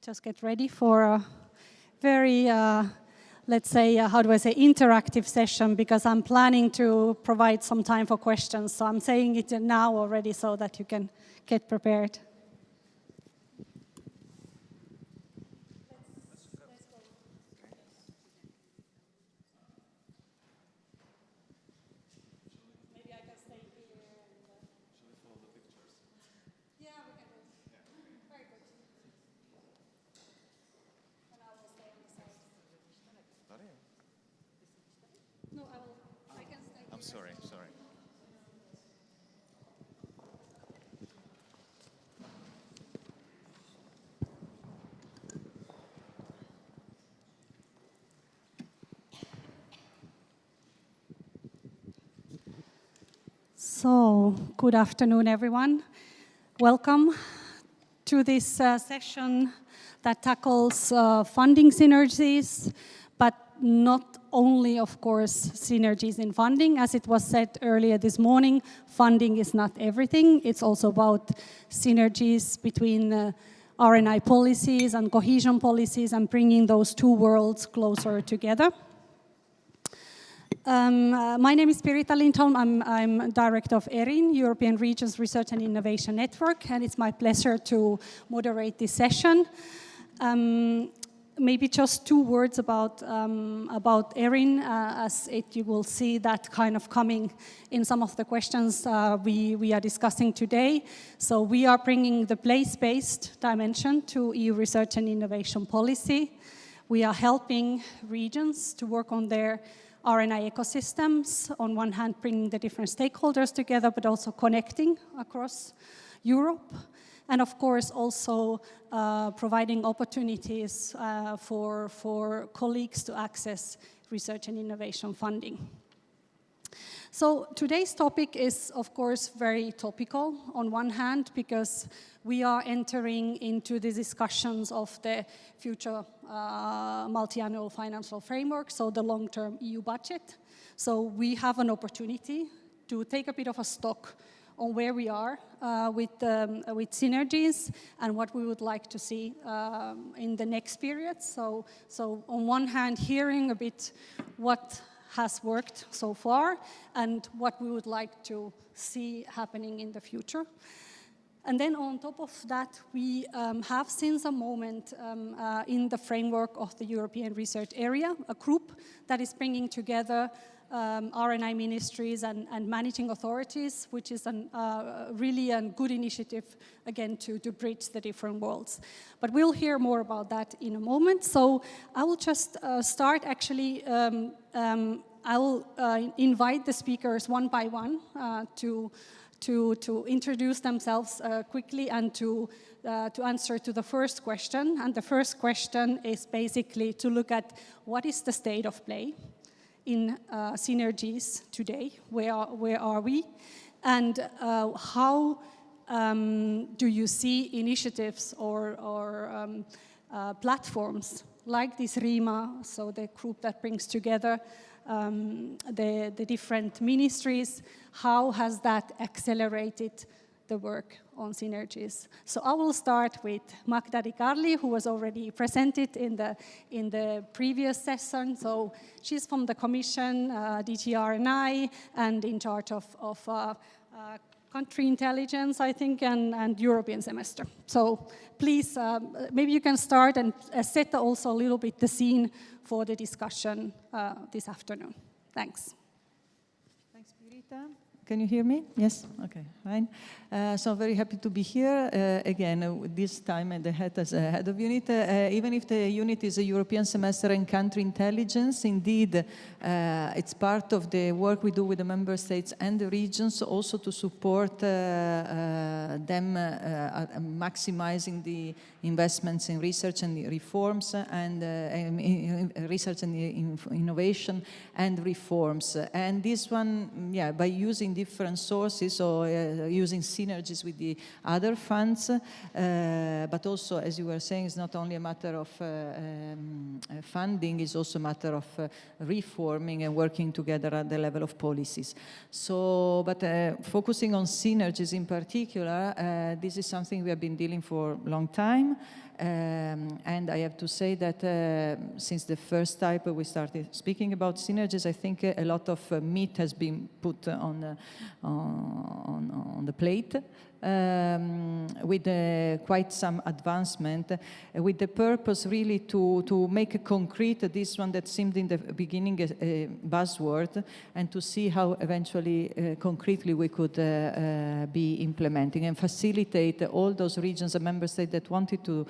just get ready for a very, let's say, how do I say, interactive session, because I'm planning to provide some time for questions. So I'm saying it now already so that you can get prepared. So, good afternoon, everyone. Welcome to this session that tackles funding synergies, but not only, of course, synergies in funding. As it was said earlier this morning, funding is not everything. It's also about synergies between R&I policies and cohesion policies and bringing those two worlds closer together. My name is Pirita Lindholm. I'm director of ERRIN, European Regions Research and Innovation Network, and it's my pleasure to moderate this session. Maybe just two words about ERRIN, as you will see that kind of coming in some of the questions we are discussing today. So we are bringing the place-based dimension to EU research and innovation policy. We are helping regions to work on their R&I ecosystems, on one hand bringing the different stakeholders together, but also connecting across Europe. And of course also providing opportunities for colleagues to access research and innovation funding. So today's topic is, of course, very topical on one hand, because we are entering into the discussions of the future multi-annual financial framework, so the long-term EU budget. So we have an opportunity to take a bit of a stock on where we are with synergies and what we would like to see in the next period. So on one hand, hearing a bit what has worked so far and what we would like to see happening in the future. And then on top of that, we have since a moment in the framework of the European Research Area, a group that is bringing together R&I ministries and managing authorities, which is really a good initiative, again, to bridge the different worlds. But we'll hear more about that in a moment. So I will just start, actually, I will invite the speakers one by one to introduce themselves quickly and to answer to the first question. And the first question is basically to look at what is the state of play in synergies today, where are we, and how do you see initiatives or platforms like this RIMA, so the group that brings together the different ministries, how has that accelerated the work on synergies? So I will start with Magda and Carli, who was already presented in the previous session. So she's from the Commission, DG R&I, and in charge of country intelligence, I think, and European semester. So please, maybe you can start and set also a little bit the scene for the discussion this afternoon. Thanks. Thanks, Pirita. Can you hear me? Yes? Okay, fine. So I'm very happy to be here again, this time at the head as a head of unit. Even if the unit is a European semester and country intelligence, indeed, it's part of the work we do with the member states and the regions, also to support them maximizing the investments in research and reforms and research and innovation and reforms. And this one, yeah, by using different sources or using synergies with the other funds, but also, as you were saying, it's not only a matter of funding, it's also a matter of reforming and working together at the level of policies. So, but focusing on synergies in particular, this is something we have been dealing for a long time. And I have to say that since the first type we started speaking about synergies, I think a lot of meat has been put on the plate. With quite some advancement, with the purpose really to make concrete this one that seemed in the beginning a buzzword, and to see how eventually concretely we could be implementing and facilitate all those regions and member states that wanted to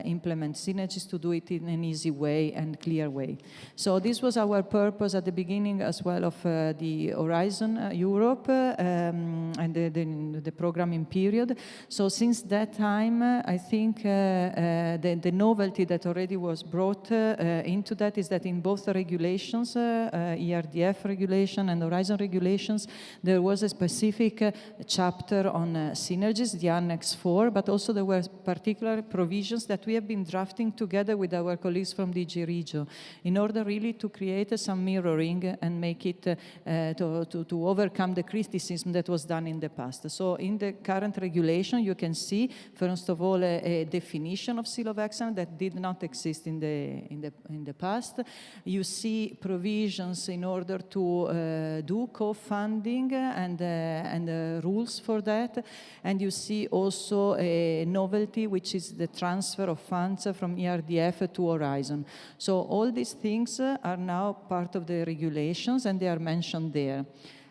implement synergies to do it in an easy way and clear way. So this was our purpose at the beginning as well of the Horizon Europe and the programming period. So since that time, I think the novelty that already was brought into that is that in both the regulations, ERDF regulation and Horizon regulations, there was a specific chapter on synergies, the Annex 4, but also there were particular provisions that we have been drafting together with our colleagues from DG Regio in order really to create some mirroring and make it to overcome the criticism that was done in the past. So in the current regulation, you can see, first of all, a definition of seal of excellence that did not exist in the past. You see provisions in order to do co-funding and rules for that. And you see also a novelty, which is the transfer of funds from ERDF to Horizon. So all these things are now part of the regulations, and they are mentioned there.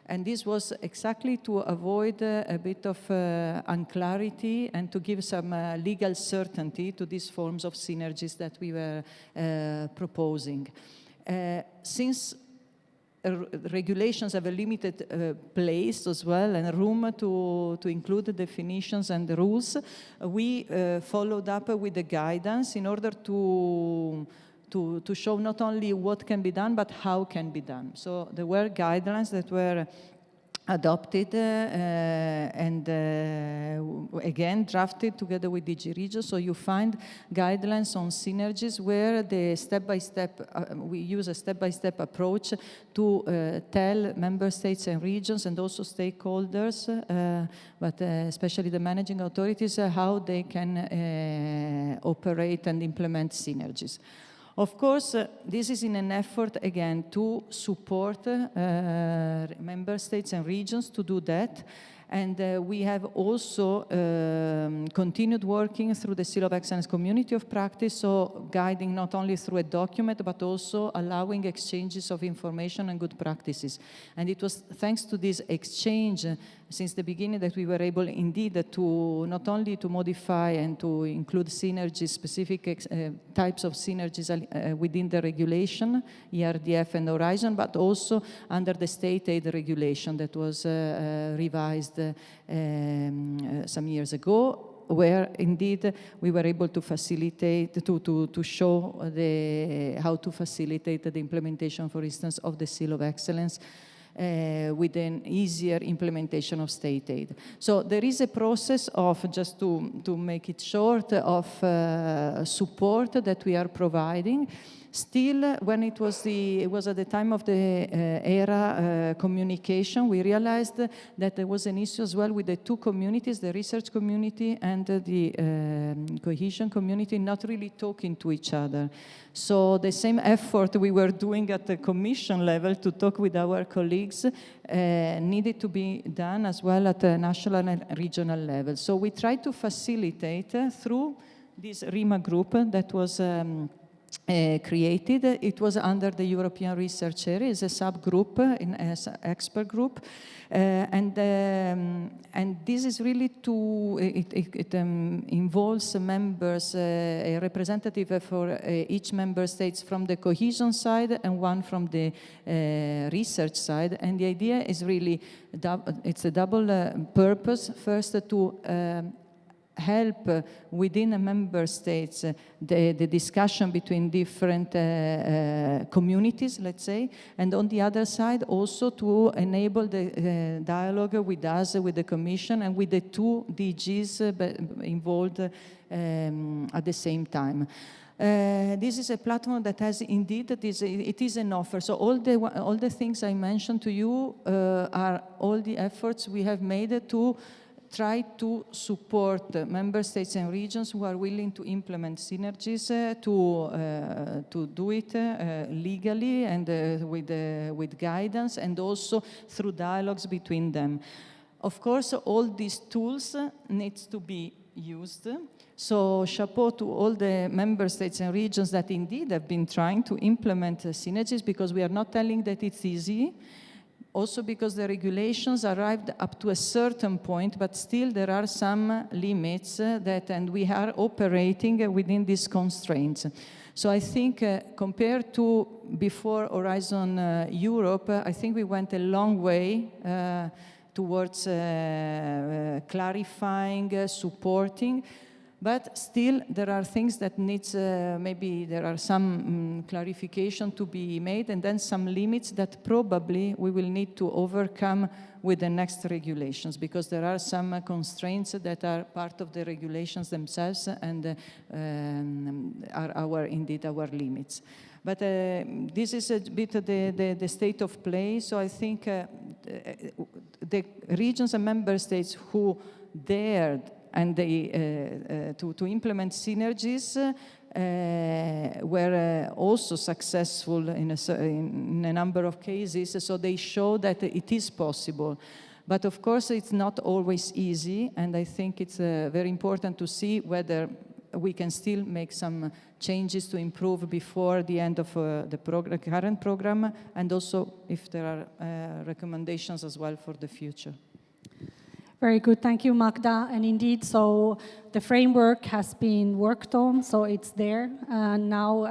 And this was exactly to avoid a bit of unclarity and to give some legal certainty to these forms of synergies that we were proposing. Since regulations have a limited place as well and room to include the definitions and the rules, we followed up with the guidance in order to show not only what can be done, but how can be done. So there were guidelines that were adopted and again drafted together with DG Regio. So you find guidelines on synergies where the step-by-step, we use a step-by-step approach to tell member states and regions and also stakeholders, but especially the managing authorities, how they can operate and implement synergies. Of course, this is in an effort, again, to support member states and regions to do that. And we have also continued working through the Seal of Excellence Community of Practice, so guiding not only through a document, but also allowing exchanges of information and good practices. And it was thanks to this exchange since the beginning that we were able indeed to not only to modify and to include synergies, specific types of synergies within the regulation, ERDF and Horizon, but also under the state aid regulation that was revised some years ago, where indeed we were able to facilitate, to show how to facilitate the implementation, for instance, of the Seal of Excellence with an easier implementation of state aid. So there is a process of, just to make it short, of support that we are providing. Still, when it was at the time of the ERA communication, we realized that there was an issue as well with the two communities, the research community and the cohesion community, not really talking to each other. So the same effort we were doing at the Commission level to talk with our colleagues needed to be done as well at the national and regional level. So we tried to facilitate through this RIMA group that was created. It was under the European Research Area as a subgroup, as an expert group, and this is really it involves members, a representative for each member states from the cohesion side and one from the research side. And the idea is really it's a double purpose. First, to help within the member states the discussion between different communities, let's say, and on the other side also to enable the dialogue with us, with the Commission, and with the two DGs involved at the same time. This is a platform that has indeed, it is an offer. So all the things I mentioned to you are all the efforts we have made to try to support member states and regions who are willing to implement synergies to do it legally and with guidance, and also through dialogues between them. Of course, all these tools need to be used. So chapeau to all the member states and regions that indeed have been trying to implement synergies, because we are not telling that it's easy. Also because the regulations arrived up to a certain point, but still there are some limits and we are operating within these constraints. So I think compared to before Horizon Europe, I think we went a long way towards clarifying, supporting, but still there are things that needs, maybe there are some clarification to be made, and then some limits that probably we will need to overcome with the next regulations, because there are some constraints that are part of the regulations themselves and are indeed our limits. But this is a bit of the state of play. So I think the regions and member states who dared and to implement synergies were also successful in a number of cases. So they show that it is possible. But of course, it's not always easy. And I think it's very important to see whether we can still make some changes to improve before the end of the current program, and also if there are recommendations as well for the future. Very good, thank you, Magda. And indeed, so the framework has been worked on, so it's there. And now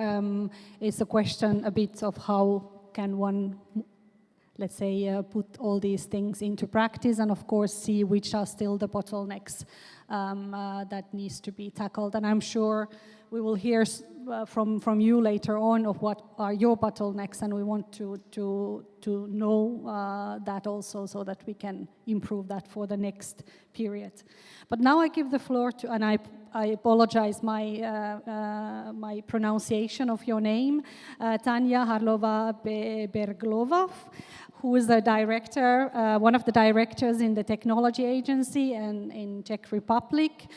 it's a question a bit of how can one, let's say, put all these things into practice, and of course see which are still the bottlenecks that needs to be tackled. And I'm sure we will hear from you later on of what are your bottlenecks, and we want to know that also, so that we can improve that for the next period. But now I give the floor to, and I apologize my pronunciation of your name, Táňa Hálová Perglová, who is the director, one of the directors in the technology agency and in Czech Republic.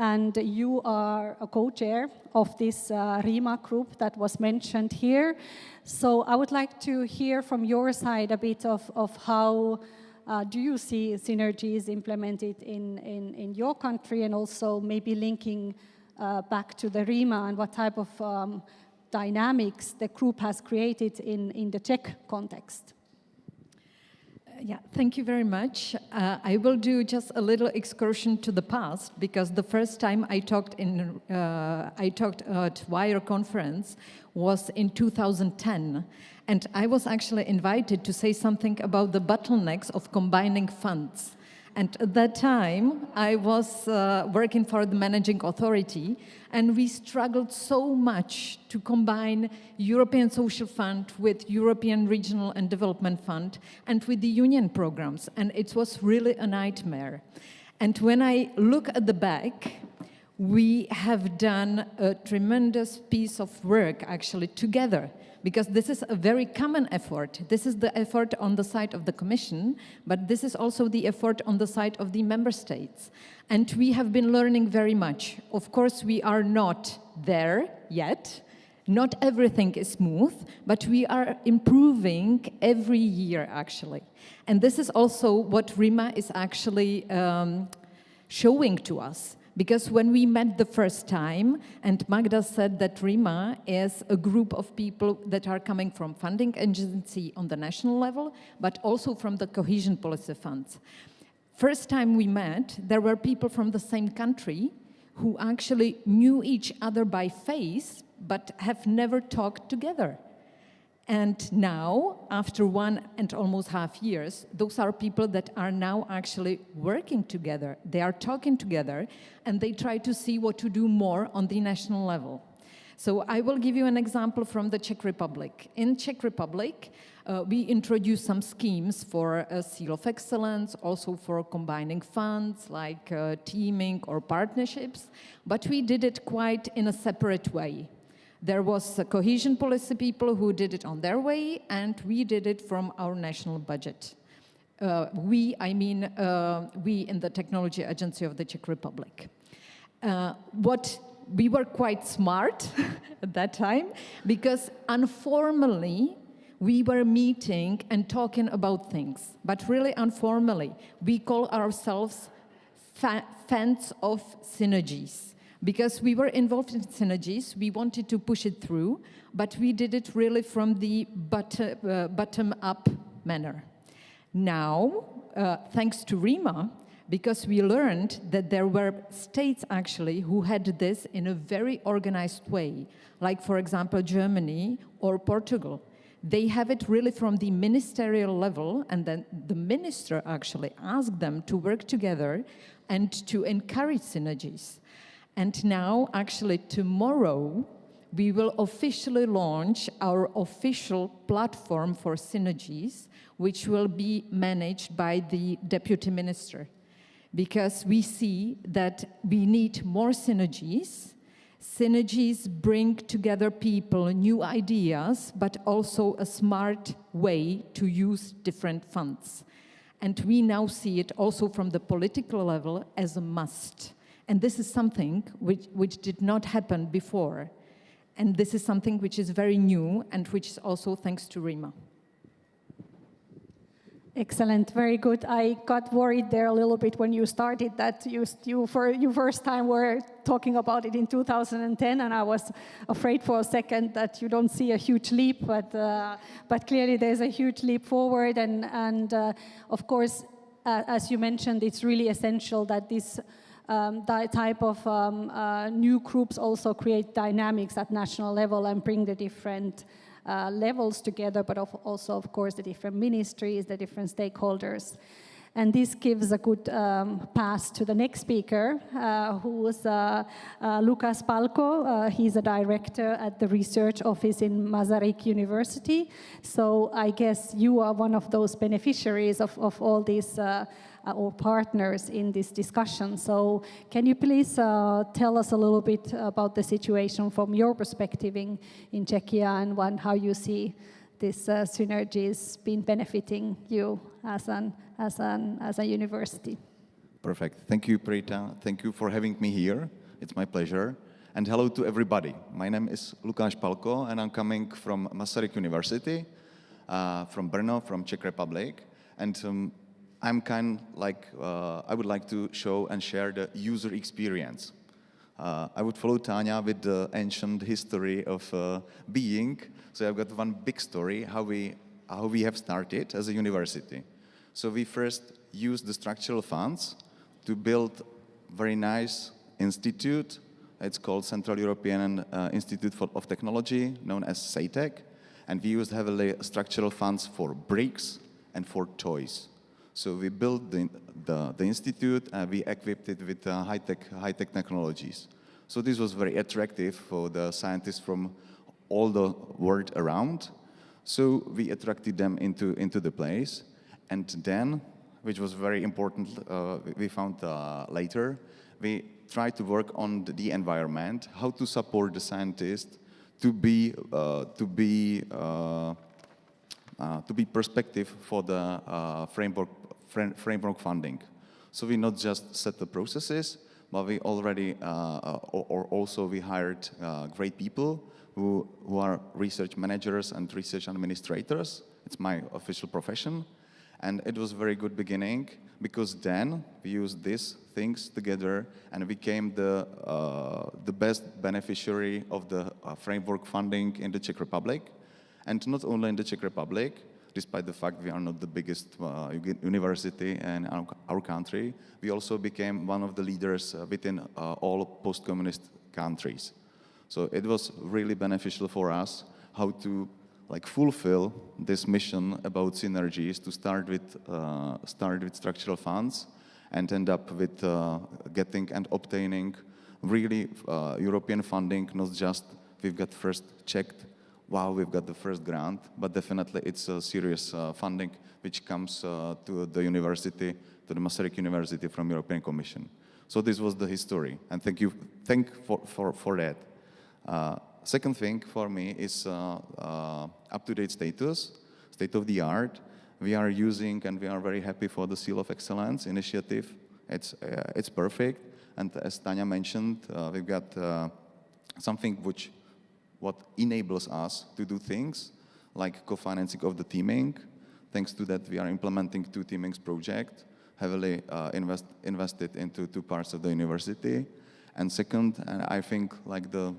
And you are a co-chair of this RIMA group that was mentioned here. So I would like to hear from your side a bit of how do you see synergies implemented in your country, and also maybe linking back to the RIMA, and what type of dynamics the group has created in the Czech context. Yeah, thank you very much. I will do just a little excursion to the past, because the first time I talked at WIRE conference was in 2010, and I was actually invited to say something about the bottlenecks of combining funds. And at that time, I was working for the managing authority, and we struggled so much to combine European Social Fund with European Regional and Development Fund and with the union programs, and it was really a nightmare. And when I look at the back, we have done a tremendous piece of work actually together, because this is a very common effort. This is the effort on the side of the Commission, but this is also the effort on the side of the member states. And we have been learning very much. Of course, we are not there yet. Not everything is smooth, but we are improving every year, actually. And this is also what RIMA is actually showing to us. Because when we met the first time, and Magda said that RIMA is a group of people that are coming from funding agency on the national level, but also from the cohesion policy funds. First time we met, there were people from the same country who actually knew each other by face, but have never talked together. And now, after 1 and almost half years, those are people that are now actually working together. They are talking together, and they try to see what to do more on the national level. So I will give you an example from the Czech Republic. In Czech Republic, we introduced some schemes for a seal of excellence, also for combining funds like teaming or partnerships, but we did it quite in a separate way. There was cohesion policy people who did it on their way, and we did it from our national budget. I mean we in the Technology Agency of the Czech Republic. We were quite smart at that time, because informally we were meeting and talking about things, but really informally. We call ourselves fans of synergies, because we were involved in synergies. We wanted to push it through, but we did it really from the bottom-up manner. Now, thanks to RIMA, because we learned that there were states actually who had this in a very organized way, like for example Germany or Portugal. They have it really from the ministerial level, and then the minister actually asked them to work together and to encourage synergies. And now, actually tomorrow, we will officially launch our official platform for synergies, which will be managed by the deputy minister. Because we see that we need more synergies. Synergies bring together people, new ideas, but also a smart way to use different funds. And we now see it also from the political level as a must. And this is something which did not happen before. And this is something which is very new and which is also thanks to RIMA. Excellent, very good. I got worried there a little bit when you started that you first time were talking about it in 2010, and I was afraid for a second that you don't see a huge leap, but clearly there's a huge leap forward, and of course, as you mentioned, it's really essential that this type of new groups also create dynamics at national level and bring the different levels together, but also, of course, the different ministries, the different stakeholders. And this gives a good pass to the next speaker, who is Lukas Palko. He's a director at the research office in Masaryk University. So I guess you are one of those beneficiaries of all these or partners in this discussion. So can you please tell us a little bit about the situation from your perspective in Czechia, and how you see this synergies been benefiting you as a university? Perfect. Thank you, Pirita. Thank you for having me here. It's my pleasure. And hello to everybody. My name is Lukas Palko, and I'm coming from Masaryk University, from Brno, from Czech Republic. And I'm I would like to show and share the user experience. I would follow Táňa with the ancient history of being. So I've got one big story, how we have started as a university. So we first used the structural funds to build very nice institute. It's called Central European Institute of Technology, known as SEITEC. And we used heavily structural funds for bricks and for toys. So we built the institute, and we equipped it with high-tech technologies. So this was very attractive for the scientists from all the world around. So we attracted them into the place. And then, which was very important, we found later, we tried to work on the environment, how to support the scientists to be perspective for the framework funding. So we not just set the processes, but we already also we hired great people who are research managers and research administrators. It's my official profession. And it was a very good beginning, because then we used these things together and became the best beneficiary of the framework funding in the Czech Republic. And not only in the Czech Republic, despite the fact we are not the biggest university in our country, we also became one of the leaders within all post-communist countries. So it was really beneficial for us how to fulfill this mission about synergies, to start with structural funds and end up with getting and obtaining really European funding, not just we've got first checked, wow, we've got the first grant, but definitely it's a serious funding which comes to the university, to the Masaryk University from European Commission. So this was the history, and thank you for that. Second thing for me is up-to-date status, state of the art. we are using, and we are very happy for the Seal of Excellence initiative. It's perfect. And as Táňa mentioned, we've got something what enables us to do things like co-financing of the teaming. Thanks to that, we are implementing 2 teamings projects, heavily invested into 2 parts of the university. And second, and I think like the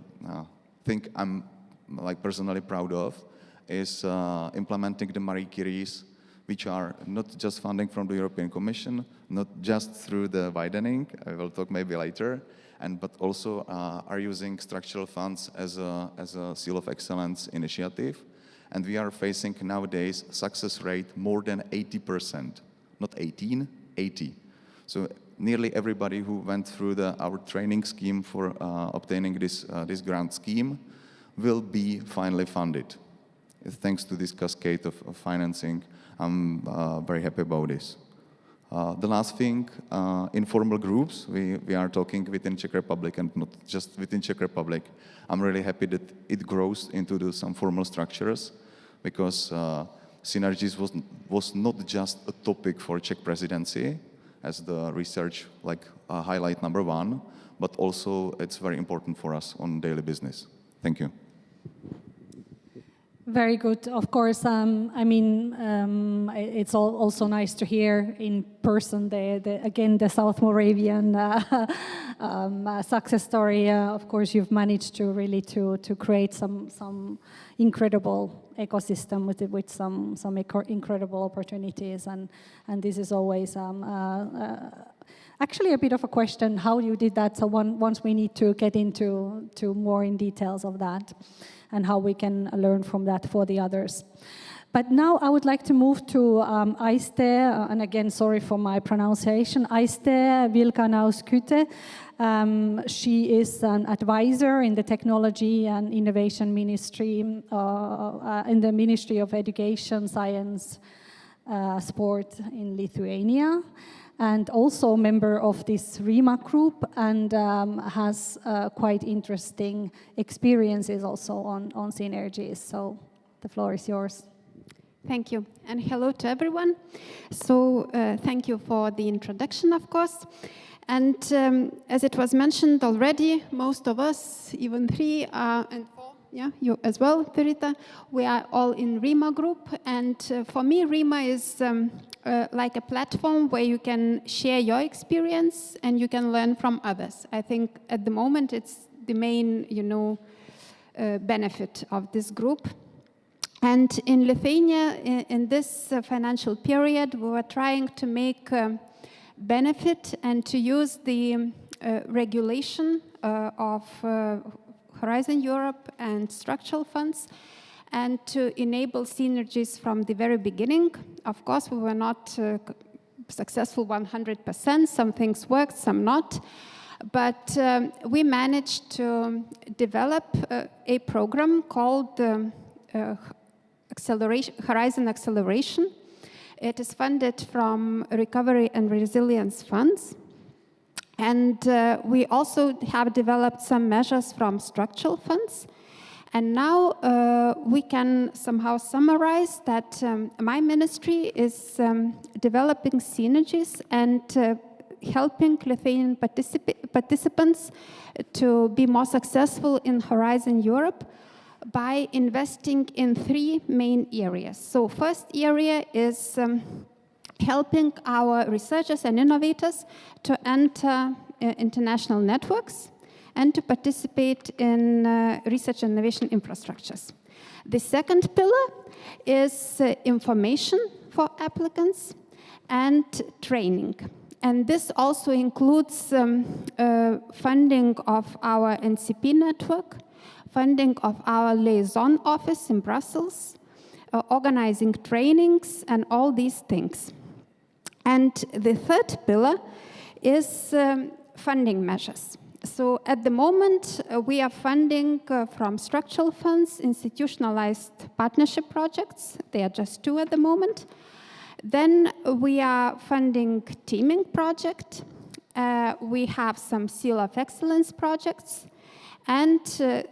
thing I'm like personally proud of is implementing the Marie Curies, which are not just funding from the European Commission, not just through the widening, I will talk maybe later, but also are using structural funds as a Seal of Excellence initiative. And we are facing nowadays success rate more than 80%, not 18, 80. So nearly everybody who went through our training scheme for obtaining this grant scheme will be finally funded. Thanks to this cascade of financing, I'm very happy about this. The last thing, informal groups, we are talking within Czech Republic and not just within Czech Republic. I'm really happy that it grows into some formal structures because synergies was not just a topic for Czech presidency as the research highlight number 1, but also it's very important for us on daily business. Thank you. Very good. Of course, I mean, it's also nice to hear in person again the South Moravian success story. Of course, you've managed to really to create some incredible ecosystem with some incredible opportunities, and this is always actually a bit of a question how you did that. So once we need to get into more in details of that, and how we can learn from that for the others. But now I would like to move to Aistė, and again, sorry for my pronunciation, Aistė Vilkanauskytė. She is an advisor in the Technology and Innovation Ministry, in the Ministry of Education, Science, Sport in Lithuania, and also a member of this RIMA group, and has quite interesting experiences also on synergies. So the floor is yours. Thank you, and hello to everyone. So thank you for the introduction, of course. And as it was mentioned already, most of us, even 3 and 4, yeah, you as well, Pirita, we are all in RIMA group. And for me, RIMA is like a platform where you can share your experience and you can learn from others. I think at the moment it's the main, benefit of this group. And in Lithuania, in this financial period, we were trying to make benefit and to use the regulation of Horizon Europe and structural funds, and to enable synergies from the very beginning. Of course, we were not successful 100%. Some things worked, some not. But we managed to develop a program called Horizon Acceleration. It is funded from Recovery and Resilience Funds. And we also have developed some measures from structural funds. And now we can somehow summarize that my ministry is developing synergies and helping Lithuanian participants to be more successful in Horizon Europe by investing in 3 main areas. So first area is helping our researchers and innovators to enter international networks and to participate in research and innovation infrastructures. The second pillar is information for applicants and training. And this also includes funding of our NCP network, funding of our liaison office in Brussels, organizing trainings and all these things. And the third pillar is funding measures. So at the moment, we are funding from structural funds, institutionalized partnership projects. They are just 2 at the moment. Then we are funding teaming project. We have some Seal of Excellence projects. And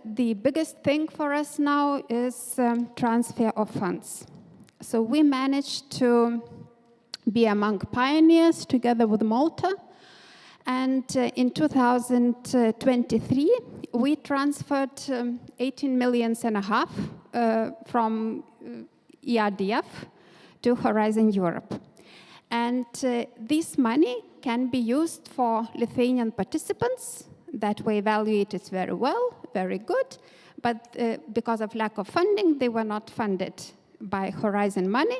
the biggest thing for us now is transfer of funds. So we managed to be among pioneers together with Malta. And in 2023, we transferred 18 million and a half from ERDF to Horizon Europe. And this money can be used for Lithuanian participants that were evaluated very well, very good, but because of lack of funding, they were not funded by Horizon money.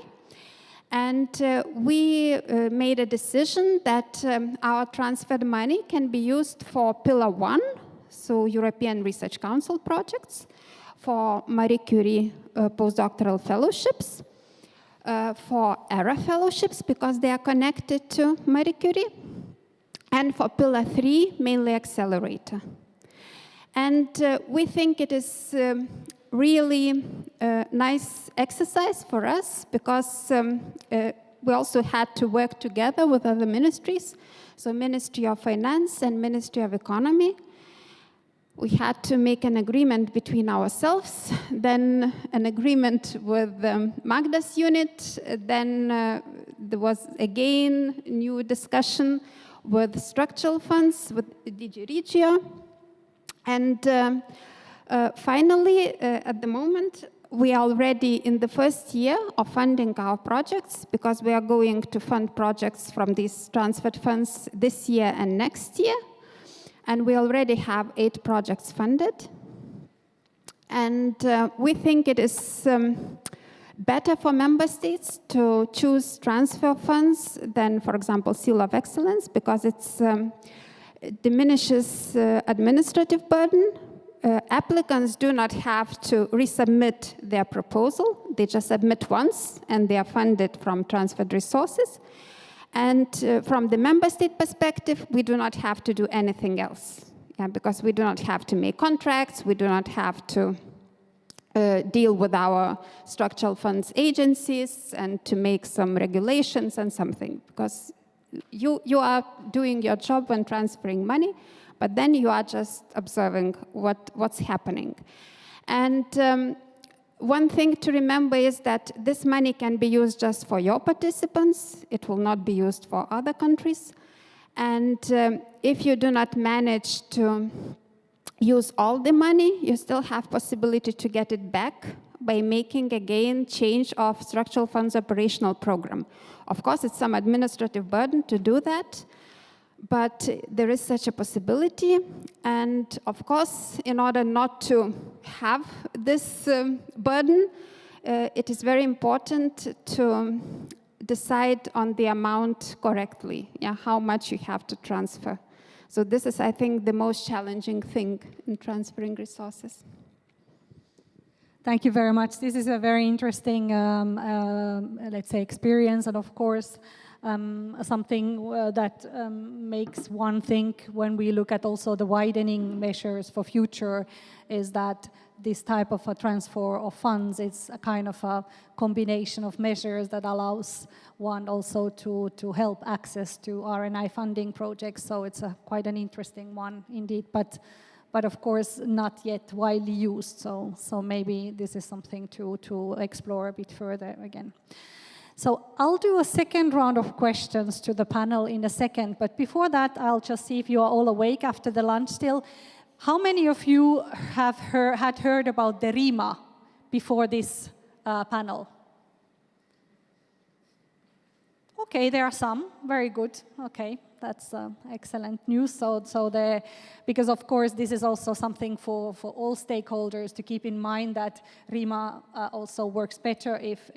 And we made a decision that our transferred money can be used for Pillar 1, so European Research Council projects, for Marie Curie postdoctoral fellowships, for ERA fellowships because they are connected to Marie Curie, and for Pillar 3, mainly accelerator. And we think it is really a nice exercise for us because we also had to work together with other ministries, so Ministry of Finance and Ministry of Economy. We had to make an agreement between ourselves, then an agreement with Magda's unit, then there was again new discussion with structural funds, with DG Regio. And finally, at the moment, we are already in the first year of funding our projects because we are going to fund projects from these transferred funds this year and next year. And we already have 8 projects funded. And we think it is better for member states to choose transfer funds than, for example, Seal of Excellence, because it diminishes administrative burden. Applicants do not have to resubmit their proposal. They just submit once, and they are funded from transferred resources. And from the member state perspective, we do not have to do anything else, because we do not have to make contracts, we do not have to deal with our structural funds agencies and to make some regulations and something, because you are doing your job when transferring money, but then you are just observing what's happening. And one thing to remember is that this money can be used just for your participants. It will not be used for other countries. And if you do not manage to use all the money, you still have possibility to get it back by making, again, change of structural funds operational program. Of course, it's some administrative burden to do that, but there is such a possibility. And of course, in order not to have this burden, it is very important to decide on the amount correctly, how much you have to transfer. So this is, I think, the most challenging thing in transferring resources. Thank you very much. This is a very interesting, let's say, experience, and of course, something that makes one think when we look at also the widening measures for future is that this type of a transfer of funds is a kind of a combination of measures that allows one also to help access to R&I funding projects. So it's quite an interesting one indeed, but of course not yet widely used. So maybe this is something to explore a bit further again. So I'll do a second round of questions to the panel in a second, but before that, I'll just see if you are all awake after the lunch still. How many of you had heard about the RIMA before this panel? Okay, there are some. Very good. Okay, that's excellent news. Because of course this is also something for all stakeholders to keep in mind, that RIMA also works better if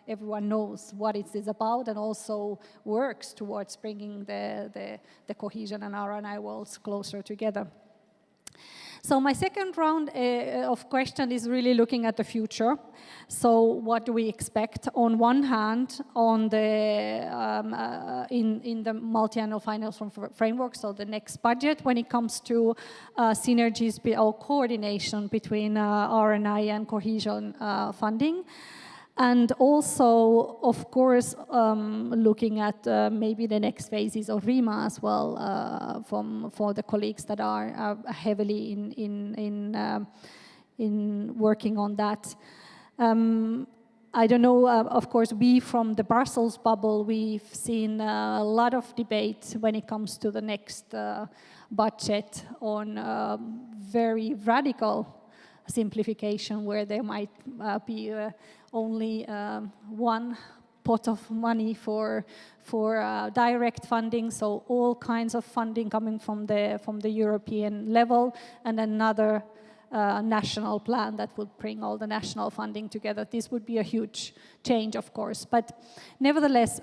everyone knows what it is about and also works towards bringing the cohesion and R&I worlds closer together. So my second round of question is really looking at the future. So what do we expect? On one hand, on the in the multi-annual financial framework, so the next budget, when it comes to synergies or coordination between R&I and cohesion funding. And also, of course, looking at maybe the next phases of RIMA as well for the colleagues that are heavily in working on that. I don't know, of course, we from the Brussels bubble, we've seen a lot of debate when it comes to the next budget on very radical simplification, where there might be only one pot of money for direct funding, so all kinds of funding coming from the European level, and another national plan that would bring all the national funding together. This would be a huge change, of course, but nevertheless,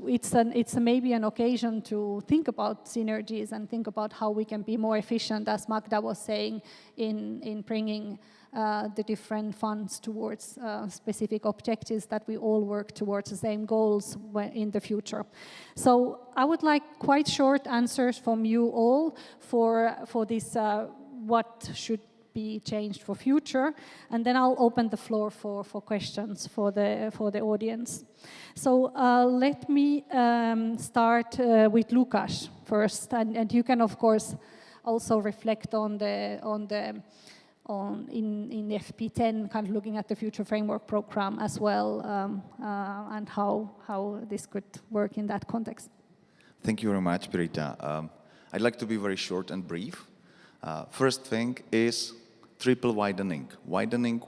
it's maybe an occasion to think about synergies and think about how we can be more efficient, as Magda was saying, in bringing the different funds towards specific objectives that we all work towards the same goals in the future. So I would like quite short answers from you all for this, what should be changed for future, and then I'll open the floor for questions for the audience. So let me start with Lukas first, and you can of course also reflect in FP10, kind of looking at the future framework program as well, and how this could work in that context. Thank you very much, Pirita. I'd like to be very short and brief. First thing is triple widening. Widening.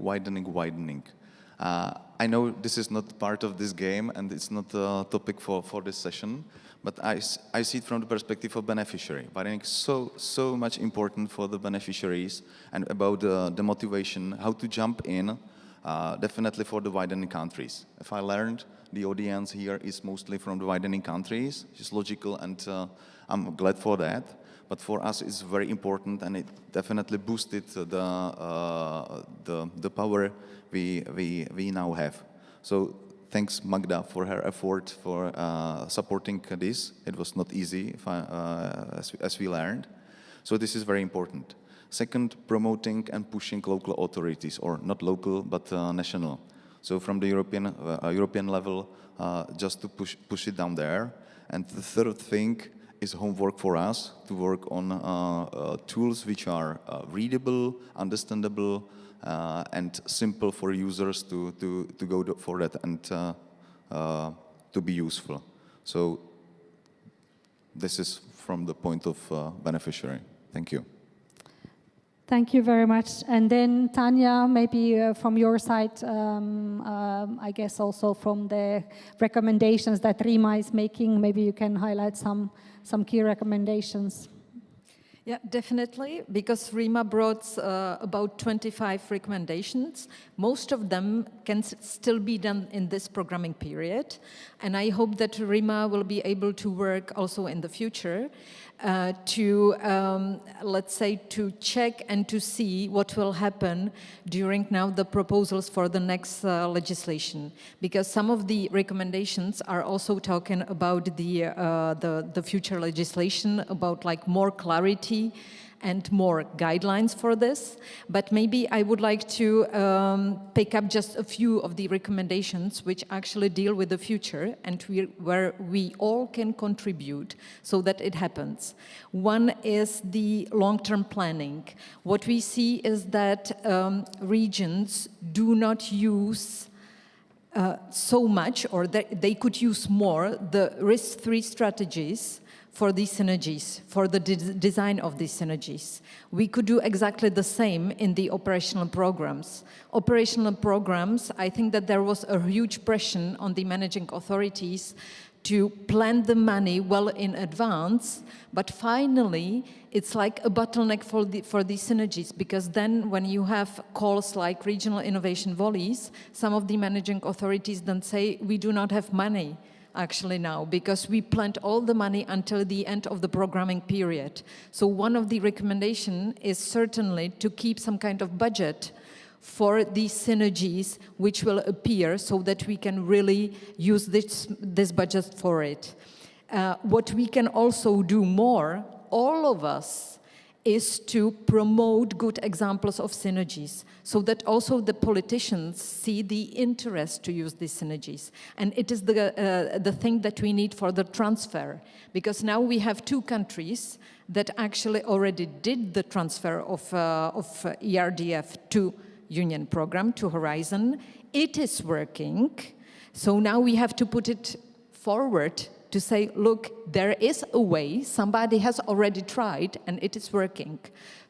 I know this is not part of this game and it's not a topic for this session, but I see it from the perspective of beneficiary. Widening is so much important for the beneficiaries, and about the motivation, how to jump in, definitely for the widening countries. If I learned, the audience here is mostly from the widening countries, which is logical, and I'm glad for that. But for us, it's very important, and it definitely boosted the power we now have. So thanks, Magda, for her effort for supporting this. It was not easy, as we learned. So this is very important. Second, promoting and pushing local authorities, or not local, but national. So from the European level, just to push it down there. And the third thing is homework for us, to work on tools which are readable, understandable, and simple for users to go for that and to be useful. So this is from the point of beneficiary. Thank you. Thank you very much. And then Táňa, maybe from your side, I guess also from the recommendations that RIMA is making, maybe you can highlight some key recommendations. Yeah, definitely, because RIMA brought about 25 recommendations. Most of them can still be done in this programming period, and I hope that RIMA will be able to work also in the future to, let's say, to check and to see what will happen during now the proposals for the next legislation. Because some of the recommendations are also talking about the future legislation, about like more clarity and more guidelines for this. But maybe I would like to pick up just a few of the recommendations which actually deal with the future and where we all can contribute so that it happens. One is the long-term planning. What we see is that regions do not use so much, or they could use more, the risk-free strategies for these synergies, for the design of these synergies. We could do exactly the same in the operational programs. Operational programs, I think that there was a huge pressure on the managing authorities to plan the money well in advance, but finally it's like a bottleneck for these synergies, because then when you have calls like regional innovation volleys, some of the managing authorities then say, we do not have money actually now, because we planned all the money until the end of the programming period. So one of the recommendations is certainly to keep some kind of budget for these synergies which will appear, so that we can really use this budget for it. What we can also do more, all of us, is to promote good examples of synergies, so that also the politicians see the interest to use these synergies. And it is the thing that we need for the transfer, because now we have 2 countries that actually already did the transfer of ERDF to Union program to Horizon. It is working. So now we have to put it forward to say, look, there is a way, somebody has already tried and it is working.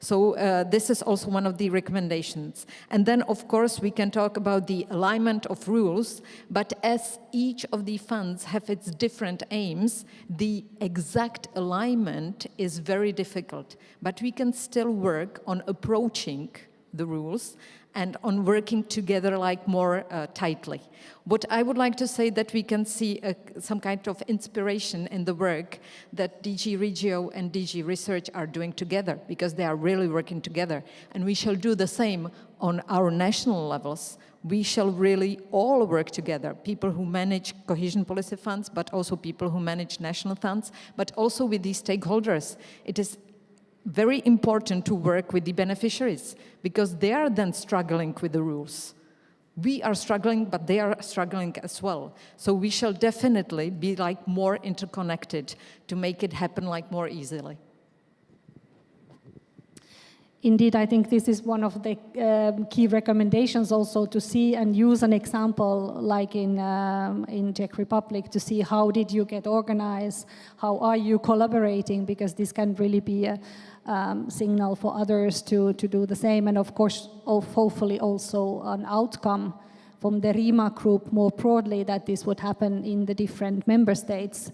So this is also one of the recommendations. And then, of course, we can talk about the alignment of rules, but as each of the funds have its different aims, the exact alignment is very difficult. But we can still work on approaching the rules and on working together like more tightly. What I would like to say that we can see some kind of inspiration in the work that DG Regio and DG Research are doing together, because they are really working together. And we shall do the same on our national levels. We shall really all work together, people who manage cohesion policy funds, but also people who manage national funds, but also with these stakeholders. It is very important to work with the beneficiaries, because they are then struggling with the rules. We are struggling, but they are struggling as well. So we shall definitely be like more interconnected to make it happen like more easily. Indeed, I think this is one of the key recommendations also, to see and use an example like in Czech Republic, to see how did you get organized, how are you collaborating, because this can really be a signal for others to do the same, and of course hopefully also an outcome from the RIMA group more broadly, that this would happen in the different member states,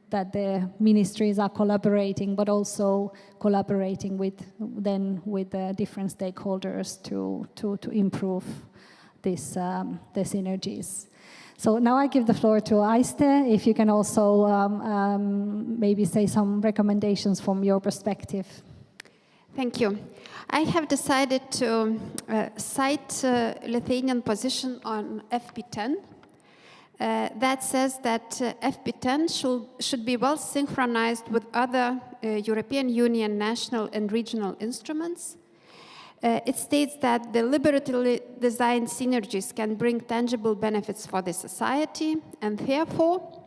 that the ministries are collaborating, but also collaborating with the different stakeholders to improve this, the synergies. So now I give the floor to Aistė, if you can also maybe say some recommendations from your perspective. Thank you. I have decided to cite Lithuanian position on FP10. That says that FP10 should be well synchronized with other European Union national and regional instruments. It states that deliberately designed synergies can bring tangible benefits for the society, and therefore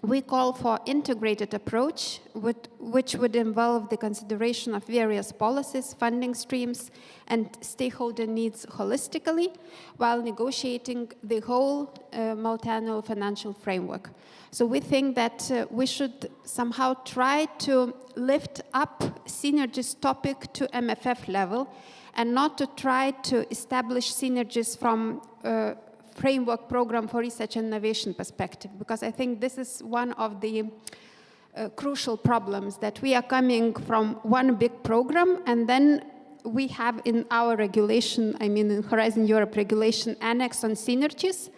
we call for integrated approach, which would involve the consideration of various policies, funding streams, and stakeholder needs holistically, while negotiating the whole multi-annual financial framework. So we think that we should somehow try to lift up synergies topic to MFF level, and not to try to establish synergies from framework program for research and innovation perspective, because I think this is one of the crucial problems, that we are coming from one big program, and then we have in our regulation, I mean in Horizon Europe regulation, annex on synergies,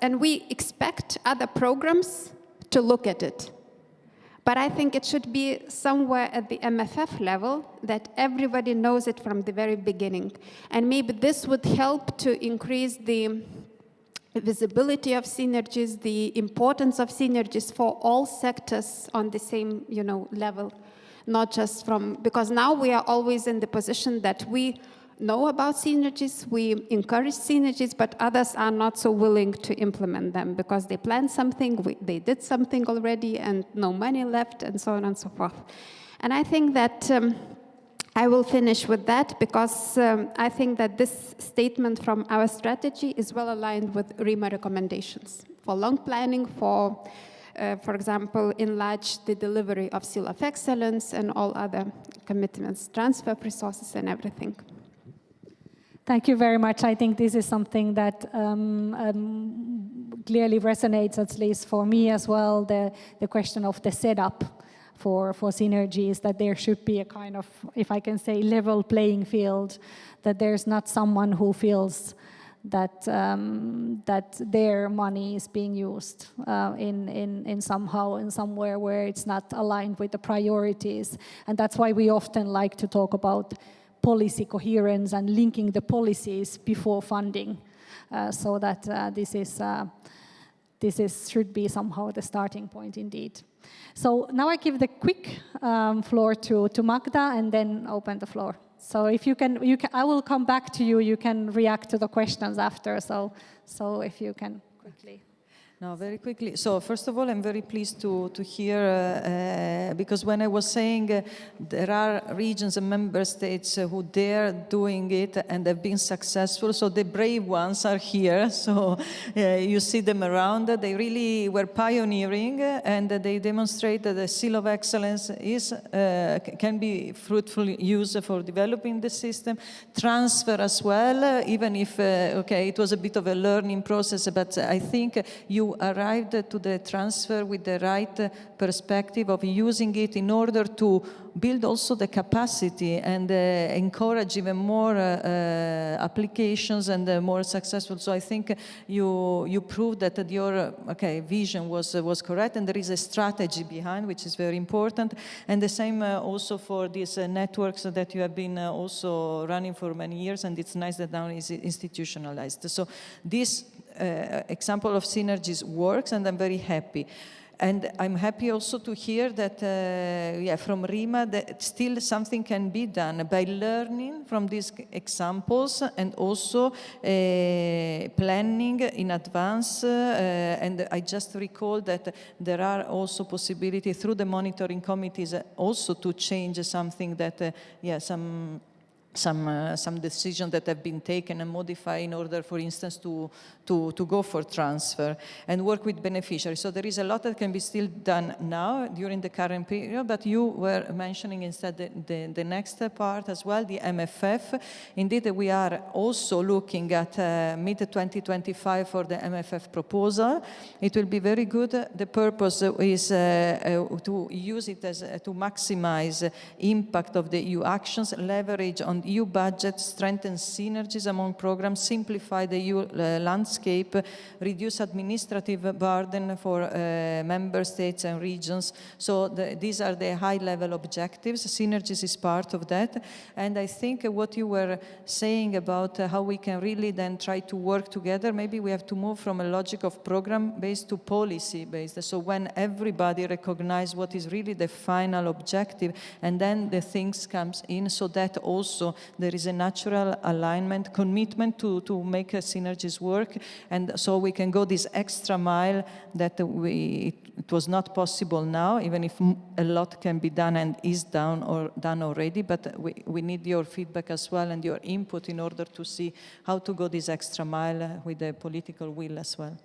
and we expect other programs to look at it. But I think it should be somewhere at the MFF level, that everybody knows it from the very beginning. And maybe this would help to increase the visibility of synergies, the importance of synergies for all sectors on the same, level, not just from, because now we are always in the position that we know about synergies, we encourage synergies, but others are not so willing to implement them because they planned something, they did something already and no money left, and so on and so forth. And I think that I will finish with that, because I think that this statement from our strategy is well aligned with RIMA recommendations for long planning, for example, enlarge the delivery of seal of excellence and all other commitments, transfer of resources and everything. Thank you very much. I think this is something that clearly resonates, at least for me as well, the question of the setup for synergies, that there should be a kind of, if I can say, level playing field, that there's not someone who feels that their money is being used in somewhere where it's not aligned with the priorities. And that's why we often like to talk about policy coherence and linking the policies before funding, so that this should be somehow the starting point indeed. So now I give the quick floor to Magda, and then open the floor. So if you can, I will come back to you. You can react to the questions after. So if you can quickly. No, very quickly. So first of all, I'm very pleased to hear, because when I was saying there are regions and member states who dare doing it and have been successful, so the brave ones are here. So you see them around. They really were pioneering, and they demonstrate that the seal of excellence is can be fruitfully used for developing the system. Transfer as well, even if, okay, it was a bit of a learning process, but I think you arrived to the transfer with the right perspective of using it in order to build also the capacity and encourage even more applications and more successful. So I think you proved that your vision was correct, and there is a strategy behind, which is very important. And the same also for these networks that you have been also running for many years, and it's nice that now it's institutionalized. So this example of synergies works, and I'm very happy. And I'm happy also to hear that, from RIMA, that still something can be done by learning from these examples and also planning in advance. And I just recall that there are also possibilities through the monitoring committees also to change something that, some decisions that have been taken and modified in order, for instance, to go for transfer and work with beneficiaries. So there is a lot that can be still done now during the current period, but you were mentioning instead the next part as well, the MFF. Indeed, we are also looking at mid-2025 for the MFF proposal. It will be very good. The purpose is to use it as to maximize impact of the EU actions, leverage on EU budget, strengthen synergies among programs, simplify the EU landscape, reduce administrative burden for member states and regions. So these are the high-level objectives. Synergies is part of that. And I think what you were saying about how we can really then try to work together, maybe we have to move from a logic of program-based to policy-based. So when everybody recognizes what is really the final objective, and then the things comes in, so that also there is a natural alignment, commitment to make synergies work, and so we can go this extra mile that it was not possible now, even if a lot can be done and is done already, but we need your feedback as well and your input in order to see how to go this extra mile with the political will as well.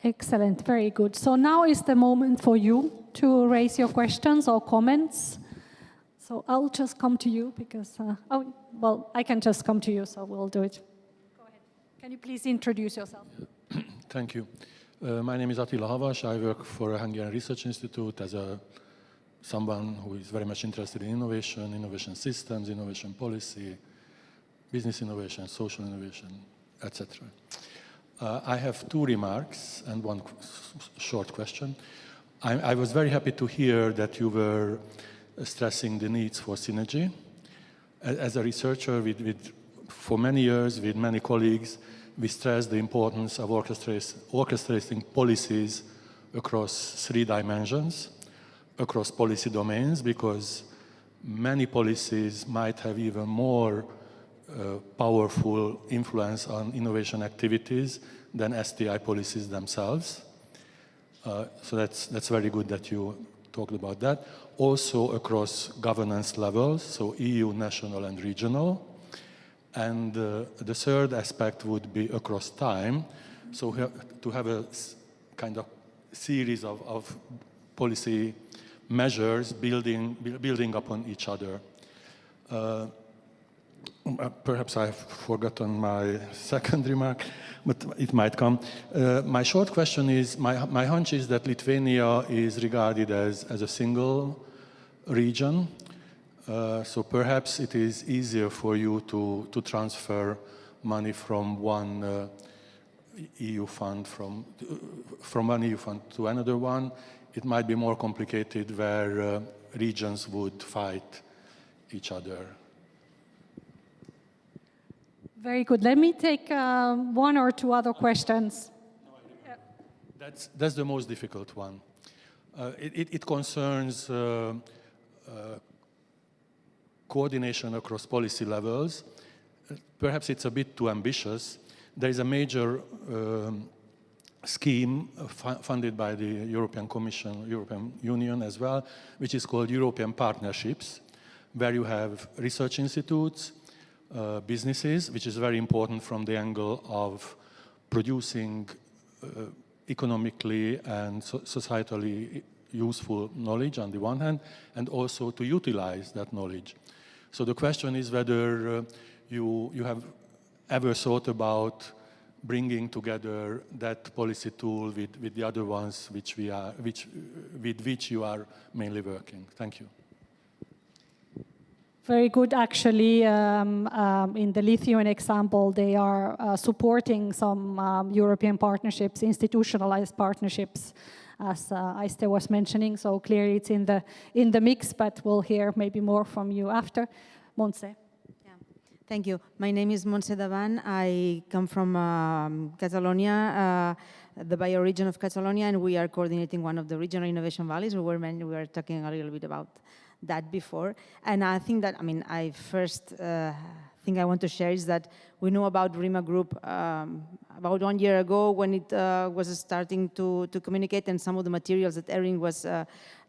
Excellent, very good. So now is the moment for you to raise your questions or comments. So I'll just come to you because, I can just come to you, so we'll do it. Go ahead. Can you please introduce yourself? Thank you. My name is Attila Havas. I work for a Hungarian Research Institute as someone who is very much interested in innovation, innovation systems, innovation policy, business innovation, social innovation, etc. I have two remarks and one short question. I was very happy to hear that you were stressing the needs for synergy. As a researcher, for many years, with many colleagues, we stress the importance of orchestrating policies across 3 dimensions, across policy domains, because many policies might have even more powerful influence on innovation activities than STI policies themselves. So that's very good that you talked about that. Also across governance levels, so EU, national and regional. And the third aspect would be across time, so to have a kind of series of policy measures building upon each other. Perhaps I've forgotten my second remark, but it might come. My short question is, my hunch is that Lithuania is regarded as a single region. So perhaps it is easier for you to transfer money from one EU fund from one EU fund to another one. It might be more complicated where regions would fight each other. Very good. Let me take 1 or 2 other questions. That's the most difficult one. It concerns coordination across policy levels. Perhaps it's a bit too ambitious. There is a major scheme funded by the European Commission, European Union as well, which is called European Partnerships, where you have research institutes, businesses, which is very important from the angle of producing economically and societally useful knowledge on the one hand, and also to utilize that knowledge. So the question is whether you have ever thought about bringing together that policy tool with the other ones with which you are mainly working. Thank you. Very good, actually. In the Lithuanian example, they are supporting some European partnerships, institutionalized partnerships, as Aistė was mentioning. So clearly it's in the mix, but we'll hear maybe more from you after. Montse. Thank you. My name is Montse Davan. I come from Catalonia, the bioregion of Catalonia, and we are coordinating one of the regional innovation valleys. We were talking a little bit about that before. And I think that, I first thing I want to share is that we know about RIMA Group about 1 year ago when it was starting to communicate, and some of the materials that ERRIN was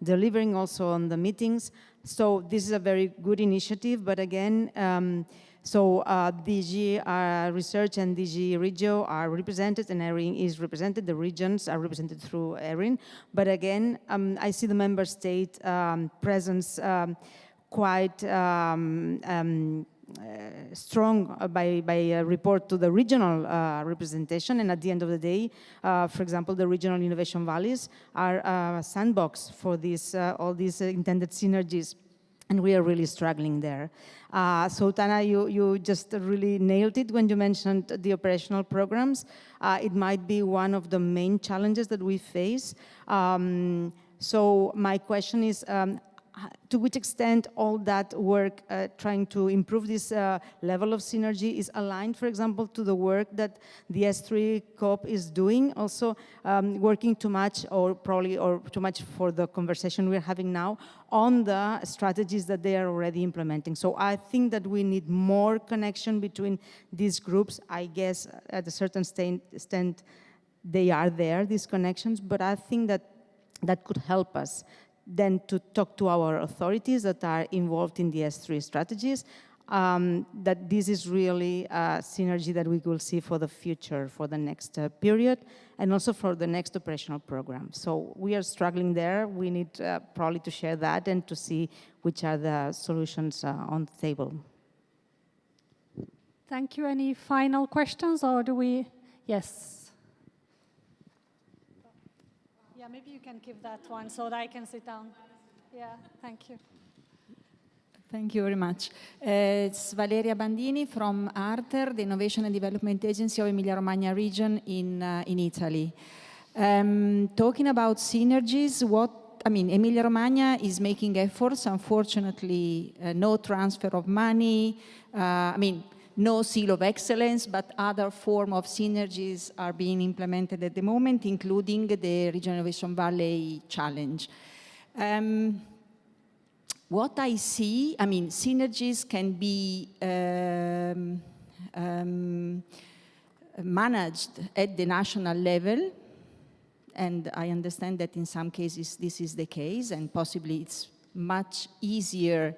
delivering also on the meetings. So this is a very good initiative, but again, DG Research and DG Regio are represented, and ERRIN is represented. The regions are represented through ERRIN. But again, I see the member state presence quite strong by a report to the regional representation. And at the end of the day, for example, the regional innovation valleys are a sandbox for all these intended synergies. And we are really struggling there. So Táňa, you just really nailed it when you mentioned the operational programs. It might be one of the main challenges that we face. So my question is, to which extent all that work trying to improve this level of synergy is aligned, for example, to the work that the S3 COP is doing, also working too much or too much for the conversation we're having now on the strategies that they are already implementing. So I think that we need more connection between these groups. I guess at a certain extent they are there, these connections, but I think that could help us then to talk to our authorities that are involved in the S3 strategies, that this is really a synergy that we will see for the future, for the next period, and also for the next operational program. So we are struggling there. We need probably to share that and to see which are the solutions on the table. Thank you. Any final questions, or do we? Yes. Yeah, maybe you can give that one so that I can sit down. Yeah, thank you. Thank you very much. It's Valeria Bandini from ARTER, the Innovation and Development Agency of Emilia-Romagna region in Italy. Talking about synergies, Emilia-Romagna is making efforts. Unfortunately, no transfer of money. No seal of excellence, but other form of synergies are being implemented at the moment, including the Regional Innovation Valley Challenge. What I see, synergies can be managed at the national level, and I understand that in some cases this is the case, and possibly it's much easier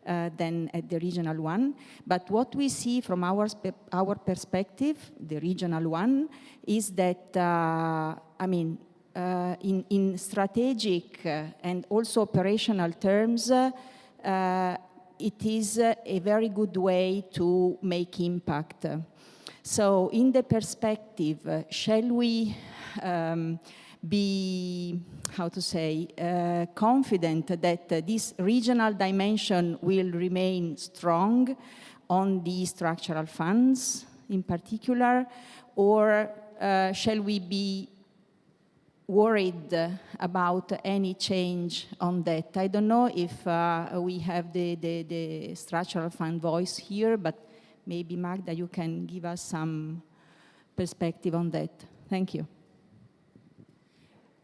than at the regional one. But what we see from our perspective, the regional one, is that, in strategic and also operational terms, it is a very good way to make impact. So in the perspective, shall we be, confident that this regional dimension will remain strong on the structural funds in particular, or shall we be worried about any change on that? I don't know if we have the structural fund voice here, but maybe Magda, you can give us some perspective on that. Thank you.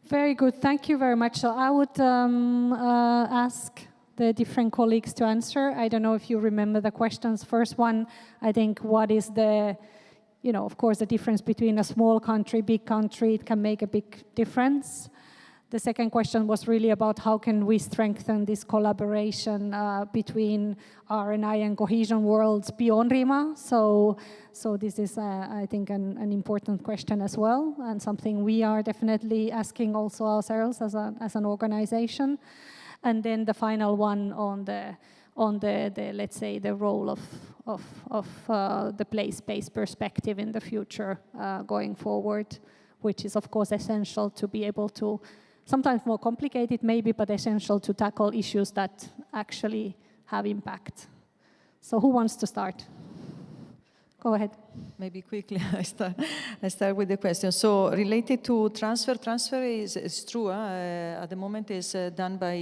Very good. Thank you very much. So I would ask the different colleagues to answer. I don't know if you remember the questions. First one, I think, what is the of course, the difference between a small country, big country, it can make a big difference. The second question was really about how can we strengthen this collaboration between RNI and cohesion worlds beyond RIMA. So this is, I think, an important question as well, and something we are definitely asking also ourselves as an organization. And then the final one on the let's say the role of the place-based perspective in the future going forward, which is of course essential to be able to, sometimes more complicated maybe, but essential to tackle issues that actually have impact. So who wants to start? Go ahead. Maybe quickly, I start with the question. So related to transfer is true. At the moment is done by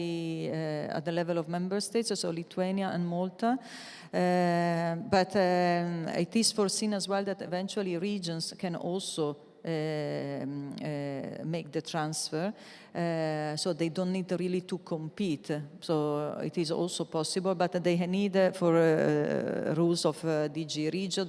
at the level of member states, so Lithuania and Malta. But it is foreseen as well that eventually regions can also make the transfer, so they don't need really to compete. So it is also possible, but they need for rules of DG Regio,